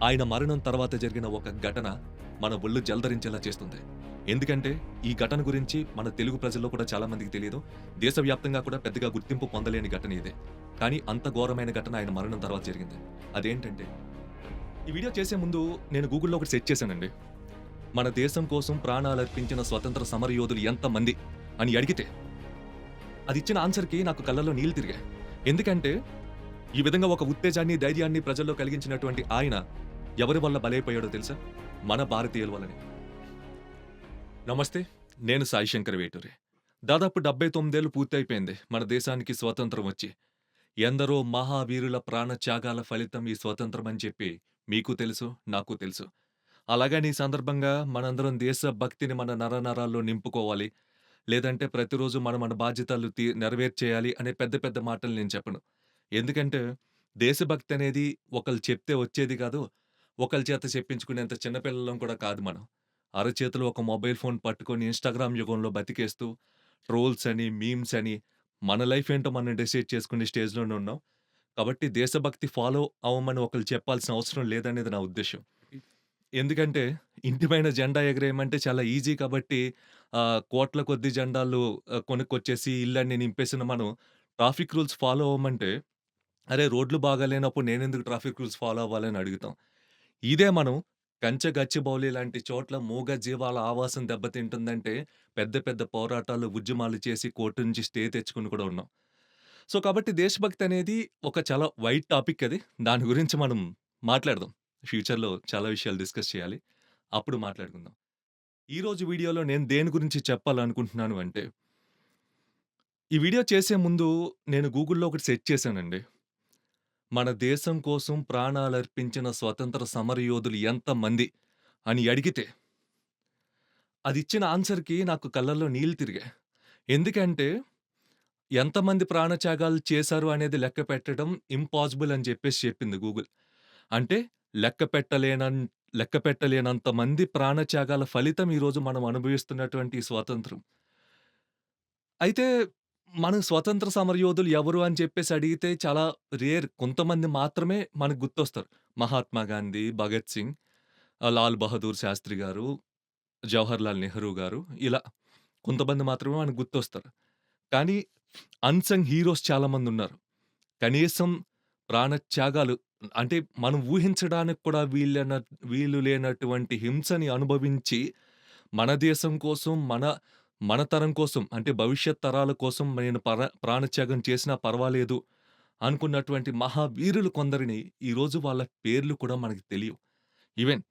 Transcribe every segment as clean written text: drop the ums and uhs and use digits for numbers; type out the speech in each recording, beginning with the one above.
ఆయన మరణం తర్వాత జరిగిన ఒక ఘటన మన ఒళ్ళు జలధరించేలా చేస్తుంది. ఎందుకంటే, ఈ ఘటన గురించి మన తెలుగు ప్రజల్లో కూడా చాలా మందికి తెలీదు. దేశవ్యాప్తంగా కూడా పెద్దగా గుర్తింపు పొందలేని ఘటన ఇదే. కానీ అంత ఘోరమైన ఘటన ఆయన మరణం తర్వాత జరిగింది. అదేంటంటే, ఈ వీడియో చేసే ముందు నేను గూగుల్‌లో ఒకటి సెర్చ్ చేశానండి. మన దేశం కోసం ప్రాణాలర్పించిన స్వతంత్ర సమరయోధులు ఎంతమంది అని అడిగితే, అదిచ్చిన ఆన్సర్‌కి నాకు కళ్ళల్లో నీళ్లు తిరిగాయి. ఎందుకంటే, ఈ విధంగా ఒక ఉత్తేజాన్ని, ధైర్యాన్ని ప్రజల్లో కలిగించినటువంటి ఆయన ఎవరి వల్ల బలైపోయాడో తెలుసా? మన భారతీయుల వల్లనే. నమస్తే. నేను సాయి శంకర్ వేటూరి. దాదాపు 79 ఏళ్లు పూర్తయిపోయింది మన దేశానికి స్వాతంత్ర్యం వచ్చి. ఎందరో మహావీరుల ప్రాణత్యాగాల ఫలితం ఈ స్వతంత్రం అని చెప్పి మీకు తెలుసు, నాకు తెలుసు. అలాగని ఈ సందర్భంగా మనందరం దేశభక్తిని మన నరనరాల్లో నింపుకోవాలి. లేదంటే ప్రతిరోజు మనం మన బాధ్యతలు నెరవేర్చేయాలి అనే పెద్ద పెద్ద మాటలు నేను చెప్పను. ఎందుకంటే దేశభక్తి అనేది ఒకళ్ళు చెప్తే వచ్చేది కాదు. ఒకళ్ళ చేత చెప్పించుకునేంత చిన్న పిల్లలం కూడా కాదు మనం. అరచేతిలో ఒక మొబైల్ ఫోన్ పట్టుకొని ఇన్‌స్టాగ్రామ్ యుగంలో బతికేస్తూ ట్రోల్స్ అని, మీమ్స్ అని మన లైఫ్ ఏంటో మనం డిసైడ్ చేసుకునే స్టేజ్‌లోనే ఉన్నాం. కాబట్టి దేశభక్తి ఫాలో అవ్వమని ఒకళ్ళు చెప్పాల్సిన అవసరం లేదనేది నా ఉద్దేశ్యం. ఎందుకంటే ఇంటి పైన జెండా ఎగరేయమంటే చాలా ఈజీ కాబట్టి కోట్ల కొద్దీ జెండాలు కొనుక్కొచ్చేసి ఇల్లన్నీ నింపేసిన మనం ట్రాఫిక్ రూల్స్ ఫాలో అవ్వమంటే, అరే! రోడ్లు బాగాలేనప్పుడు నేనెందుకు ట్రాఫిక్ రూల్స్ ఫాలో అవ్వాలని అడుగుతాం. ఇదే మనం కంచె గచ్చిబౌలి లాంటి చోట్ల మూగ జీవాల ఆవాసం దెబ్బతింటుందంటే పెద్ద పెద్ద పోరాటాలు, ఉద్యమాలు చేసి కోర్టు నుంచి స్టే తెచ్చుకొని కూడా ఉన్నాం. సో, కాబట్టి దేశభక్తి అనేది ఒక చాలా వైడ్ టాపిక్ అది. దాని గురించి మనం మాట్లాడదాం. ఫ్యూచర్‌లో చాలా విషయాలు డిస్కస్ చేయాలి. అప్పుడు మాట్లాడుకుందాం. ఈరోజు వీడియోలో నేను దేని గురించి చెప్పాలనుకుంటున్నాను అంటే, ఈ వీడియో చేసే ముందు నేను గూగుల్‌లో ఒకటి సెర్చ్ చేశానండి. మన దేశం కోసం ప్రాణాలర్పించిన స్వతంత్ర సమరయోధులు ఎంతమంది అని అడిగితే, అదిచ్చిన ఆన్సర్‌కి నాకు కళ్ళల్లో నీళ్లు తిరిగాయి. ఎందుకంటే, ఎంతమంది ప్రాణత్యాగాలు చేశారు అనేది లెక్క పెట్టడం ఇంపాసిబుల్ అని చెప్పేసి చెప్పింది గూగుల్. అంటే లెక్క పెట్టలేనన్ లెక్క పెట్టలేనంత మంది ప్రాణత్యాగాల ఫలితం ఈరోజు మనం అనుభవిస్తున్నటువంటి ఈ స్వాతంత్రం. అయితే మనం స్వతంత్ర సమరయోధులు ఎవరు అని చెప్పేసి అడిగితే చాలా రేర్. కొంతమంది మాత్రమే మనకు గుర్తొస్తారు. మహాత్మా గాంధీ, భగత్ సింగ్, లాల్ బహదూర్ శాస్త్రి గారు, జవహర్లాల్ నెహ్రూ గారు ఇలా కొంతమంది మాత్రమే మనకు గుర్తొస్తారు. కానీ అన్‌సంగ్ హీరోస్ చాలా మందున్నారు. కనీసం ప్రాణత్యాగాలు అంటే మనం ఊహించడానికి కూడా వీలు లేనటువంటి హింసని అనుభవించి, మన దేశం కోసం, మన తరం కోసం అంటే భవిష్యత్ తరాల కోసం నేను ప్రాణత్యాగం చేసినా పర్వాలేదు అనుకున్నటువంటి మహావీరులు కొందరిని ఈరోజు వాళ్ళ పేర్లు కూడా మనకు తెలియవు. ఈవెన్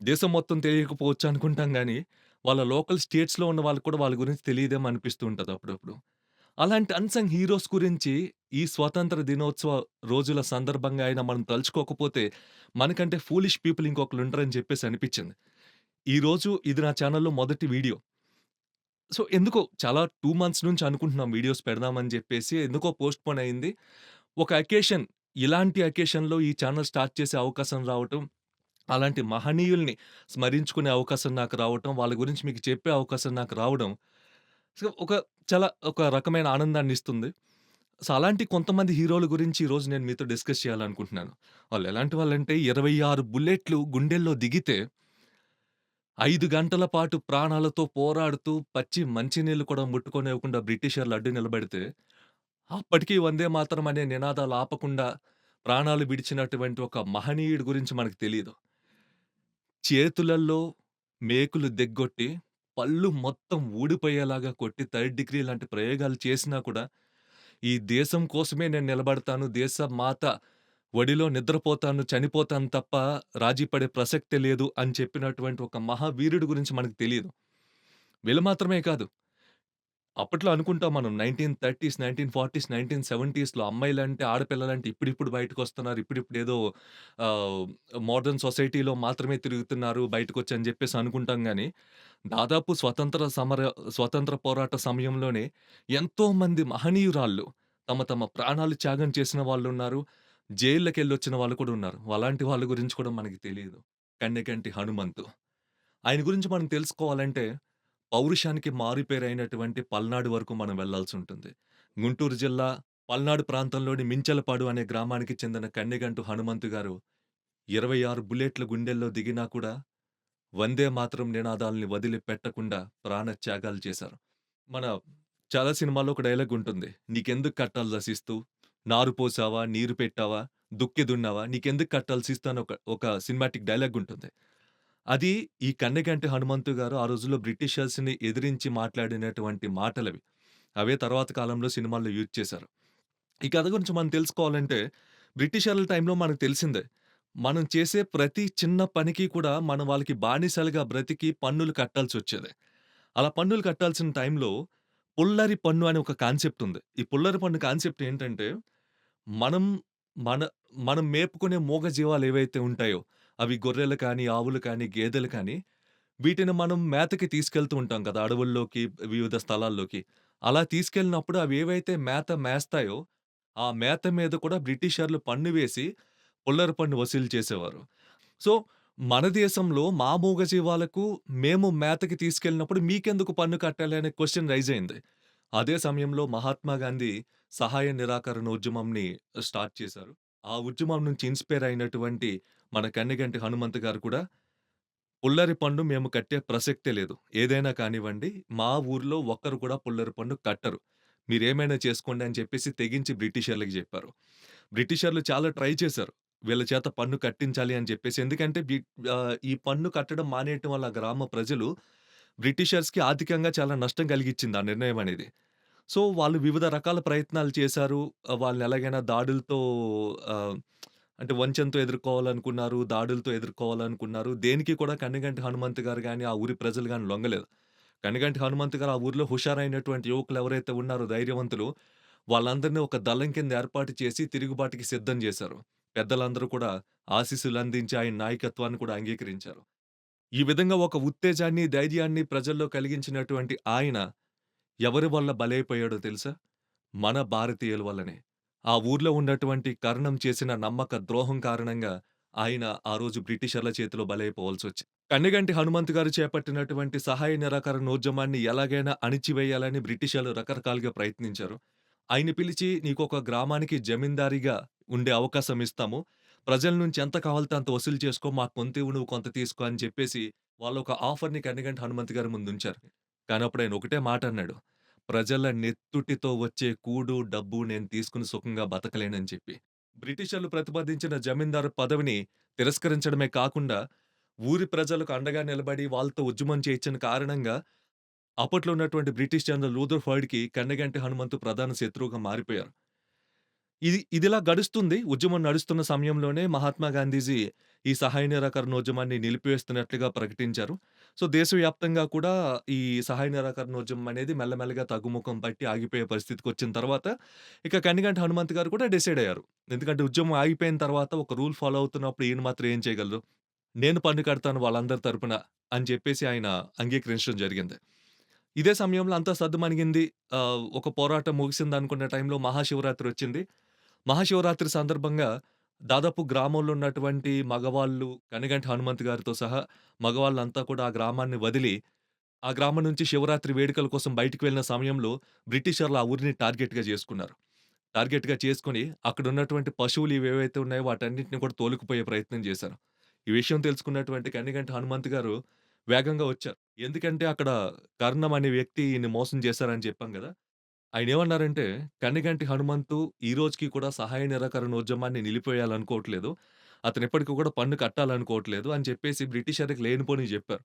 దేశం మొత్తం తెలియకపోవచ్చు అనుకుంటాం గానీ, వాళ్ళ లోకల్ స్టేట్స్‌లో ఉన్న వాళ్ళకి కూడా వాళ్ళ గురించి తెలీదేమో అనిపిస్తూ ఉంటది అప్పుడప్పుడు. అలాంటి అన్‌సంగ్ హీరోస్ గురించి ఈ స్వాతంత్ర దినోత్సవ రోజుల సందర్భంగా అయినా మనం తలుచుకోకపోతే, మనకంటే ఫూలిష్ పీపుల్ ఇంకొకళ్ళుంటరని చెప్పేసి అనిపిచ్చింది. ఈరోజు ఇది నా ఛానెల్‌లో మొదటి వీడియో. సో, ఎందుకో చాలా 2 మంత్స్ నుంచి అనుకుంటున్నాం వీడియోస్ పెడదామని జెప్పేసి. ఎందుకో పోస్ట్‌పోన్ అయింది. ఒక అకేషన్ ఇలాంటి అకేషన్‌లో ఈ ఛానెల్ స్టార్ట్ చేసే అవకాశం రావటం, అలాంటి మహనీయుల్ని స్మరించుకునే అవకాశం నాకు రావటం, వాళ్ళ గురించి మీకు చెప్పే అవకాశం నాకు రావడం, సో, ఒక రకమైన ఆనందాన్నిస్తుంది. సో, అలాంటి కొంతమంది హీరోల గురించి ఈరోజు నేను మీతో డిస్కస్ చేయాలనుకుంటున్నాను. వాళ్ళెలాంటి వాళ్ళంటే 26 బుల్లెట్లు గుండెల్లో దిగితే 5 గంటల పాటు ప్రాణాలతో పోరాడుతూ పచ్చి మంచినీళ్ళు కూడా ముట్టుకోనివ్వకుండా బ్రిటిషర్లు అడ్డు నిలబడితే, అప్పటికి వందే మాతరం అనే నినాదాలు ఆపకుండా ప్రాణాలు విడిచినటువంటి ఒక మహనీయుడి గురించి మనకు తెలీదు. చేతులల్లో మేకులు దిగ్గొట్టి, పళ్ళు మొత్తం ఊడిపోయేలాగా కొట్టి థర్డ్ డిగ్రీ లాంటి ప్రయోగాలు చేసినా కూడా, ఈ దేశం కోసమే నేను నిలబడతాను, దేశ మాత ఒడిలో నిద్రపోతాను, చనిపోతాను తప్ప రాజీ పడే ప్రసక్తే లేదు అని చెప్పినటువంటి ఒక మహావీరుడి గురించి మనకు తెలీదు. వీళ్ళు మాత్రమే కాదు. అప్పట్లో అనుకుంటాం మనం 1930స్, 1940స్, 1970స్‌లో అమ్మాయిలంటే, ఆడపిల్లలంటే ఇప్పుడిప్పుడు బయటకొస్తున్నారు. ఇప్పుడిప్పుడేదో ఆహ్, మోడర్న్ సొసైటీలో మాత్రమే తిరుగుతున్నారు బయటకొచ్చి అని జెప్పేసి అనుకుంటాం గానీ, దాదాపు స్వతంత్ర పోరాట సమయంలోనే ఎంతోమంది మహనీయురాళ్ళు తమ తమ ప్రాణాలు త్యాగం చేసిన వాళ్ళున్నారు. జైళ్ళకెళ్ళొచ్చిన వాళ్ళు కూడా ఉన్నారు. అలాంటి వాళ్ళ గురించి కూడా మనకి తెలీదు. కన్నెకంటి హనుమంతు. ఆయన గురించి మనం తెలుసుకోవాలంటే, పౌరుషానికి మారుపేరైనటువంటి పల్నాడు వరకు మనం వెళ్ళాల్సుంటుంది. గుంటూరు జిల్లా పల్నాడు ప్రాంతంలోని మించలపాడు అనే గ్రామానికి చెందిన కన్నెగంటు హనుమంతు గారు 26 బుల్లెట్లు గుండెల్లో దిగినా కూడా వందే మాతరం నినాదాల్ని వదిలిపెట్టకుండా ప్రాణత్యాగాలు చేశారు. మన చాలా సినిమాల్లో ఒక డైలాగ్ ఉంటుంది. "నీకెందుకు కట్టాలి రసిస్తూ, నారు పోసావా, నీరు పెట్టావా, దుక్కి దున్నావా, నీకెందుకు కట్టాలి శిస్తు" అని ఒక ఒక సినిమాటిక్ డైలాగ్ ఉంటుంది. అది ఈ కన్నెగంటి హనుమంతు గారు ఆ రోజుల్లో బ్రిటిషర్స్‌ని ఎదిరించి మాట్లాడినటువంటి మాటలవి. అవే తర్వాత కాలంలో సినిమాల్లో యూజ్ చేశారు. ఈ కథ గురించి మనం తెలుసుకోవాలంటే, బ్రిటిషర్ల టైంలో మనకు తెలిసిందే. మనం చేసే ప్రతి చిన్న పనికి కూడా మనం వాళ్ళకి బానిసలుగా బ్రతికి పన్నులు కట్టాల్సొచ్చేది. అలా పన్నులు కట్టాల్సిన టైంలో పుల్లరి పన్ను అనే ఒక కాన్సెప్ట్ ఉంది. ఈ పుల్లరి పన్ను కాన్సెప్ట్ ఏంటంటే, మనం మన మనం మేపుకునే మూగజీవాలు ఏవైతే ఉంటాయో, అవి గొర్రెలు కానీ, ఆవులు కానీ, గేదెలు కానీ, వీటిని మనం మేతకి తీసుకెళ్తూ ఉంటాం కదా! అడవుల్లోకి, వివిధ స్థలాల్లోకి. అలా తీసుకెళ్ళినప్పుడు అవి ఏవైతే మేత మేస్తాయో ఆ మేత మీద కూడా బ్రిటిషర్లు పన్ను వేసి, పుల్లర పన్ను వసూలు చేసేవారు. సో, మన దేశంలో మా మూగజీవాలకు మేము మేతకి తీసుకెళ్ళినప్పుడు మీకెందుకు పన్ను కట్టాలి అనే క్వెషన్ రైజ్ అయింది. అదే సమయంలో మహాత్మా గాంధీ సహాయ నిరాకరణ ఉద్యమంని స్టార్ట్ చేశారు. ఆ ఉద్యమం నుంచి ఇన్‌స్పైర్ అయినటువంటి మన కన్నెగంటి హనుమంత్ గారు కూడా పుల్లరి పన్ను మేము కట్టే ప్రసక్తే లేదు. ఏదైనా కానివ్వండి, మా ఊర్లో ఒక్కరు కూడా పుల్లరి పన్ను కట్టరు. మీరేమైనా చేసుకోండి అని చెప్పేసి తెగించి బ్రిటిషర్లకి జెప్పారు. బ్రిటిషర్లు చాలా ట్రై చేశారు. వీళ్ళ చేత పన్ను కట్టించాలి అని చెప్పేసి. ఎందుకంటే ఈ పన్ను కట్టడం మానేయటం వల్ల గ్రామ ప్రజలు బ్రిటిషర్స్‌కి ఆర్థికంగా చాలా నష్టం కలిగిచ్చింది ఆ నిర్ణయం అనేది. సో, వాళ్ళు వివిధ రకాల ప్రయత్నాలు చేశారు. వాళ్ళని ఎలాగైనా దాడులతో ఆహ్, అంటే వంచనతో ఎదుర్కోవాలనుకున్నారు. దాడులతో ఎదుర్కోవాలనుకున్నారు. దేనికి కూడా కన్నెగంటి హనుమంత్ గారు గాని, ఆ ఊరి ప్రజలు గాని లొంగలేదు. కనిగంటి హనుమంత్ గారు ఆ ఊర్లో హుషారైనటువంటి యువకులు ఎవరైతే ఉన్నారో ధైర్యవంతులు, వాళ్ళందరిని ఒక దళం కింద ఏర్పాటు చేసి తిరుగుబాటుకి సిద్ధం జేశారు. పెద్దలందరూ కూడా ఆశీస్సులందించి ఆయన నాయకత్వాన్ని కూడా అంగీకరించారు. ఈ విధంగా ఒక ఉత్తేజాన్ని, ధైర్యాన్ని ప్రజల్లో కలిగించినటువంటి ఆయన ఎవరి వల్ల బలైపోయాడో తెలుసా? మన భారతీయుల వల్లనే. ఆ ఊర్లో ఉన్నటువంటి కర్ణం చేసిన నమ్మక ద్రోహం కారణంగా ఆయన ఆ రోజు బ్రిటిషర్ల చేతిలో బలైపోవాల్సొచ్చింది. కన్నెగంటి హనుమంత్ గారు చేపట్టినటువంటి సహాయ నిరాకరణోద్యమాన్ని ఎలాగైనా అణిచివేయాలని బ్రిటిషర్లు రకరకాలుగా ప్రయత్నించారు. ఆయన్ని పిలిచి నీకొక గ్రామానికి జమీందారీగా ఉండే అవకాశం ఇస్తాము. ప్రజల నుంచి ఎంత కావాలితే అంత వసూలు చేసుకో. మాకు కొంత ఇవ్వు, నువ్వు కొంత తీసుకో అని చెప్పేసి వాళ్ళొక ఆఫర్‌ని కన్నెగంటి హనుమంత్ గారి ముందుంచారు. కానీ అప్పుడాయన ఒకటే మాటన్నాడు. ప్రజల నెత్తుటితో వచ్చే కూడు, డబ్బు నేను తీసుకొని సుఖంగా బతకలేనని చెప్పి. బ్రిటిషర్లు ప్రతిపాదించిన జమీందారు పదవిని తిరస్కరించడమే కాకుండా ఊరి ప్రజలకు అండగా నిలబడి వాళ్ళతో ఉద్యమం చేయించిన కారణంగా అప్పట్లో ఉన్నటువంటి బ్రిటిష్ జనరల్ రూథర్‌ఫర్డ్‌కి కన్నెగంటి హనుమంతు ప్రధాన శత్రువుగా మారిపోయారు. ఇదిలా గడుస్తుంది. ఉద్యమం నడుస్తున్న సమయంలోనే మహాత్మా గాంధీజీ ఈ సహాయ నిరాకరణోద్యమాన్ని నిలిపివేస్తున్నట్లుగా ప్రకటించారు. సో, దేశవ్యాప్తంగా కూడా ఈ సహాయ నిరాకరణోద్యమం అనేది మెల్లమెల్లగా తగ్గుముఖం పట్టి ఆగిపోయే పరిస్థితికొచ్చిన తర్వాత, ఇక కనిగంటి హనుమంత్ గారు కూడా డిసైడ్ అయ్యారు. ఎందుకంటే ఉద్యమం ఆగిపోయిన తర్వాత ఒక రూల్ ఫాలో అవుతున్నప్పుడు ఈయన మాత్రం ఏం చేయగలరు? నేను పన్ను కడతాను వాళ్ళందరి తరపున అని చెప్పేసి ఆయన అంగీకరించడం జరిగింది. ఇదే సమయంలో అంతా సద్దుమణిగింది. ఒక పోరాటం ముగిసిందనుకున్న టైంలో మహాశివరాత్రొచ్చింది. మహాశివరాత్రి సందర్భంగా దాదాపు గ్రామంలో ఉన్నటువంటి మగవాళ్ళు కనిగంటి హనుమంత్ గారితో సహా మగవాళ్ళంతా కూడా ఆ గ్రామాన్ని వదిలి, ఆ గ్రామం నుంచి శివరాత్రి వేడుకల కోసం బయటికి వెళ్ళిన సమయంలో బ్రిటిషర్లు ఆ ఊరిని టార్గెట్‌గా చేసుకున్నారు. టార్గెట్‌గా చేసుకొని అక్కడున్నటువంటి పశువులు ఇవేవైతే ఉన్నాయో వాటన్నిటిని కూడా తోలుకుపోయే ప్రయత్నం చేశారు. ఈ విషయం తెలుసుకున్నటువంటి కనిగంటి హనుమంత్ గారు వేగంగా వచ్చారు. ఎందుకంటే అక్కడ కర్ణం అనే వ్యక్తి ఈయన్ని మోసం చేశారని చెప్పాం గదా! ఆయనేమన్నారంటే, "కనిగంటి హనుమంతు ఈ రోజుకి కూడా సహాయ నిరాకరణోద్యమాన్ని నిలిపేయాలనుకోవట్లేదు. అతనిప్పటికి కూడా పన్ను కట్టాలనుకోవట్లేదు" అని చెప్పేసి బ్రిటిషర్‌కి లేనిపోనివి జెప్పారు.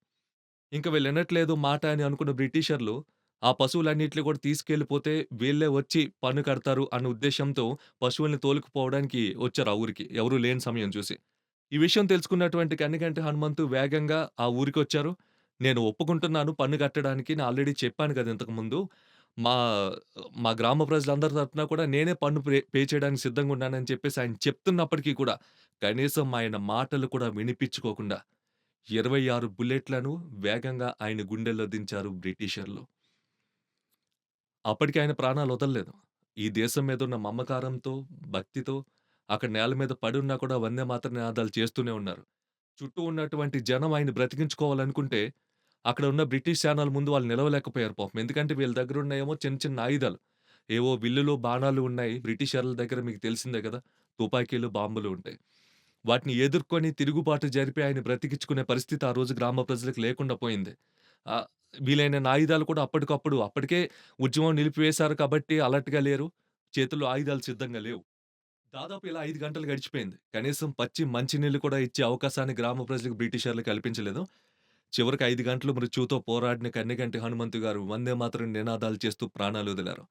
ఇంక వీళ్ళినట్లేదు మాట అని అనుకున్న బ్రిటిషర్లు, ఆ పశువులన్నిటిని కూడా తీసుకెళ్ళిపోతే వీళ్ళే వచ్చి పన్ను కడతారు అన్న ఉద్దేశ్యంతో పశువుల్ని తోలుకుపోవడానికి వచ్చారు ఆ ఊరికి. ఎవరు లేని సమయం చూసి. ఈ విషయం తెలుసుకున్నటువంటి కనికంటి హనుమంతు వేగంగా ఆ ఊరికొచ్చారు. నేను ఒప్పుకుంటున్నాను పన్ను కట్టడానికి. నేను ఆల్రెడీ చెప్పాను కదా ఇంతకుముందు. మా మా గ్రామ ప్రజలందరి తరపున కూడా నేనే పన్ను పే చేయడానికి సిద్ధంగా ఉన్నానని చెప్పేసి ఆయన చెప్తున్నప్పటికి కూడా కనీసం ఆయన మాటలు కూడా వినిపించుకోకుండా 26 బుల్లెట్లను వేగంగా ఆయన గుండెల్లో దించారు బ్రిటిషర్లు. అప్పటికి ఆయన ప్రాణాలు వదలలేదు. ఈ దేశం మీదున్న మమకారంతో, భక్తితో అక్కడ నేల మీద పడున్నా కూడా వందే మాతరం నినాదాలు చేస్తూనే ఉన్నారు. చుట్టూ ఉన్నటువంటి జనం ఆయన్ని బ్రతికించుకోవాలనుకుంటే, అక్కడ ఉన్న బ్రిటిష్ సేనల ముందు వాళ్ళు నిలవలేకపోయారు పాపం. ఎందుకంటే వీళ్ళ దగ్గరున్నయేమో చిన్న చిన్న ఆయుధాలు. ఏవో విల్లులు, బాణాలు ఉన్నాయి. బ్రిటిషర్ల దగ్గర మీకు తెలిసిందే గదా! తుపాకీలు, బాంబులు ఉంటాయి. వాటిని ఎదుర్కొని తిరుగుబాటు జరిపి ఆయన బ్రతికించుకునే పరిస్థితి ఆ రోజు గ్రామ ప్రజలకు లేకుండా పోయింది. ఆహ్, వీలైనన్ని ఆయుధాలు కూడా అప్పటికప్పుడు అప్పటికే ఉద్యమం నిలిపివేశారు కాబట్టి అలర్ట్‌గా లేరు. చేతుల్లో ఆయుధాలు సిద్ధంగా లేవు. దాదాపు ఇలా 5 గంటలు గడిచిపోయింది. కనీసం పచ్చి మంచినీళ్ళు కూడా ఇచ్చే అవకాశాన్ని గ్రామ ప్రజలకు బ్రిటిషర్లు కల్పించలేదు. చివరికి 5 గంటలు మృత్యువుతో పోరాడిన కన్నెగంటి హనుమంతు గారు వందే మాతరం నినాదాలు చేస్తూ ప్రాణాలొదిలారు.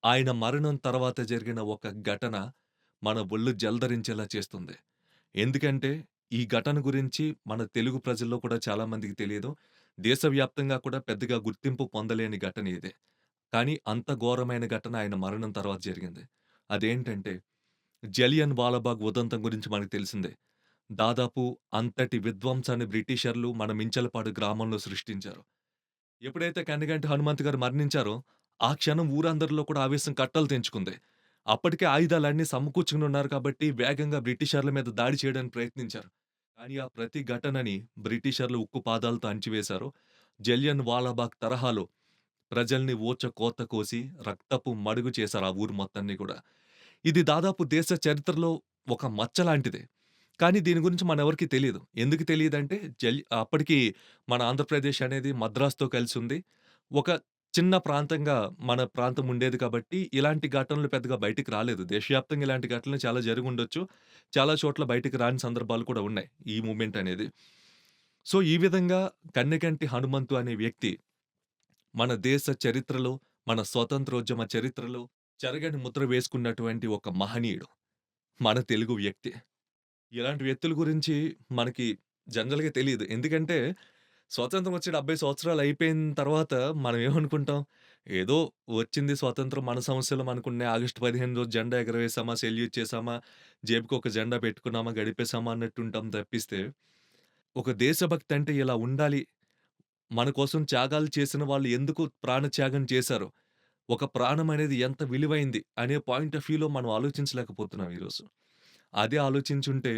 ఆయన మరణం తర్వాత జరిగిన ఒక ఘటన మన ఒళ్ళు జలదరించేలా చేస్తుంది. ఎందుకంటే, ఈ ఘటన గురించి మన తెలుగు ప్రజల్లో కూడా చాలా మందికి తెలియదు. దేశవ్యాప్తంగా కూడా పెద్దగా గుర్తింపు పొందలేని ఘటన ఇదే. కానీ అంత ఘోరమైన ఘటన ఆయన మరణం తర్వాత జరిగింది. అదేంటంటే, జలియన్ వాలాబాగ్ ఉదంతం గురించి మనకు తెలిసిందే. దాదాపు అంతటి విధ్వంసాన్ని బ్రిటిషర్లు మన మించలపాడు గ్రామంలో సృష్టించారు. ఎప్పుడైతే కనిగంటి హనుమంత్ గారు మరణించారో, ఆ క్షణం ఊరందరిలో కూడా ఆవేశం కట్టలు తెంచుకుంది. అప్పటికే ఆయుధాలన్నీ సమకూర్చుకొనున్నారు కాబట్టి, వేగంగా బ్రిటిషర్ల మీద దాడి చేయడానికి ప్రయత్నించారు. కానీ ఆ ప్రతి ఘటనని బ్రిటిషర్లు ఉక్కు పాదాలతో అణిచివేశారు. జలియన్ వాలాబాగ్ తరహాలో ప్రజల్ని ఊచకోత కోసి, రక్తపు మడుగు చేశారు ఆ ఊరు మొత్తాన్ని గూడా. ఇది దాదాపు దేశ చరిత్రలో ఒక మచ్చ లాంటిదే. కానీ దీని గురించి మనెవరికీ తెలీదు. ఎందుకు తెలీదంటే అప్పటికి మన ఆంధ్రప్రదేశ్ అనేది మద్రాస్‌తో కలిసుంది. ఒక చిన్న ప్రాంతంగా మన ప్రాంతం ఉండేది కాబట్టి, ఇలాంటి ఘటనలు పెద్దగా బయటికి రాలేదు. దేశవ్యాప్తంగా ఇలాంటి ఘటనలు చాలా జరిగుండొచ్చు. చాలా చోట్ల బయటికి రాని సందర్భాలు కూడా ఉన్నాయి. ఈ మూవ్‌మెంట్ అనేది. సో, ఈ విధంగా కన్నెగంటి హనుమంతు అనే వ్యక్తి మన దేశ చరిత్రలో, మన స్వాతంత్రోద్యమ చరిత్రలో చెరగని ముద్ర వేసుకున్నటువంటి ఒక మహనీయుడు. మన తెలుగు వ్యక్తి. ఇలాంటి వ్యక్తుల గురించి మనకి జనరల్‌గా తెలీదు. ఎందుకంటే, స్వాతంత్రం వచ్చి 70 సంవత్సరాలు అయిపోయిన తర్వాత మనం ఏమనుకుంటాం, ఏదో వచ్చింది స్వాతంత్రం మన సమస్యలు మనకున్నాయి. ఆగస్టు 15 రోజు జెండా ఎగరవేశామా, సెల్యూట్ చేశామా, జేబుకొక జెండా పెట్టుకున్నామా, గడిపేసామా అన్నట్టుంటాం తప్పిస్తే, ఒక దేశభక్తి అంటే ఇలా ఉండాలి. మన కోసం త్యాగాలు చేసిన వాళ్ళు ఎందుకు ప్రాణత్యాగం చేశారో, ఒక ప్రాణం అనేది ఎంత విలువైంది అనే పాయింట్ ఆఫ్ వ్యూలో మనం ఆలోచించలేకపోతున్నాం ఈరోజు. అదే ఆలోచించుంటే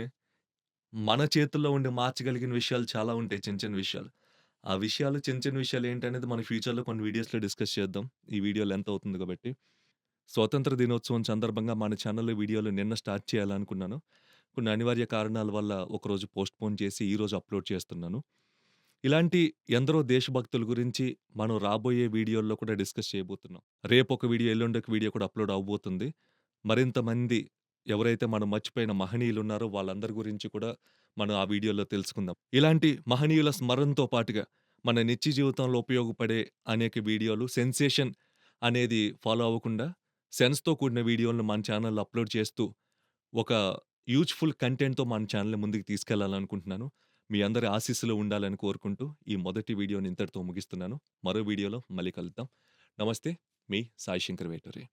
మన చేతుల్లో ఉండి మార్చగలిగిన విషయాలు చాలా ఉంటాయి చిన్న చిన్న విషయాలు. ఆ విషయాలు చిన్న చిన్న విషయాలు ఏంటనేది మనం ఫ్యూచర్‌లో కొన్ని వీడియోస్‌లో డిస్కస్ చేద్దాం. ఈ వీడియో లెంత్ అవుతుంది కాబట్టి. స్వాతంత్ర దినోత్సవం సందర్భంగా మన ఛానెల్‌లో వీడియోలు నిన్న స్టార్ట్ చేయాలనుకున్నాను. కొన్ని అనివార్య కారణాల వల్ల ఒకరోజు పోస్ట్‌పోన్ చేసి ఈరోజు అప్‌లోడ్ చేస్తున్నాను. ఇలాంటి ఎందరో దేశభక్తుల గురించి మనం రాబోయే వీడియోల్లో కూడా డిస్కస్ చేయబోతున్నాం. రేపొక వీడియో, ఎల్లుండి ఒక వీడియో కూడా అప్‌లోడ్ అవ్వబోతుంది. మరింత మంది ఎవరైతే మనం మర్చిపోయిన మహనీయులున్నారో వాళ్ళందరి గురించి కూడా మనం ఆ వీడియోలో తెలుసుకుందాం. ఇలాంటి మహనీయుల స్మరణతో పాటుగా మన నిత్య జీవితంలో ఉపయోగపడే అనేక వీడియోలు సెన్సేషన్ అనేది ఫాలో అవ్వకుండా సెన్స్‌తో కూడిన వీడియోలను మన ఛానెల్‌లో అప్‌లోడ్ చేస్తూ ఒక యూజ్‌ఫుల్ కంటెంట్‌తో మన ఛానెల్‌ని ముందుకు తీసుకెళ్లాలనుకుంటున్నాను. మీ అందరి ఆశీస్సులు ఉండాలని కోరుకుంటూ ఈ మొదటి వీడియోని ఇంతటితో ముగిస్తున్నాను. మరో వీడియోలో మళ్ళీ కలుద్దాం. నమస్తే. మీ సాయి శంకర్ వేటూరి.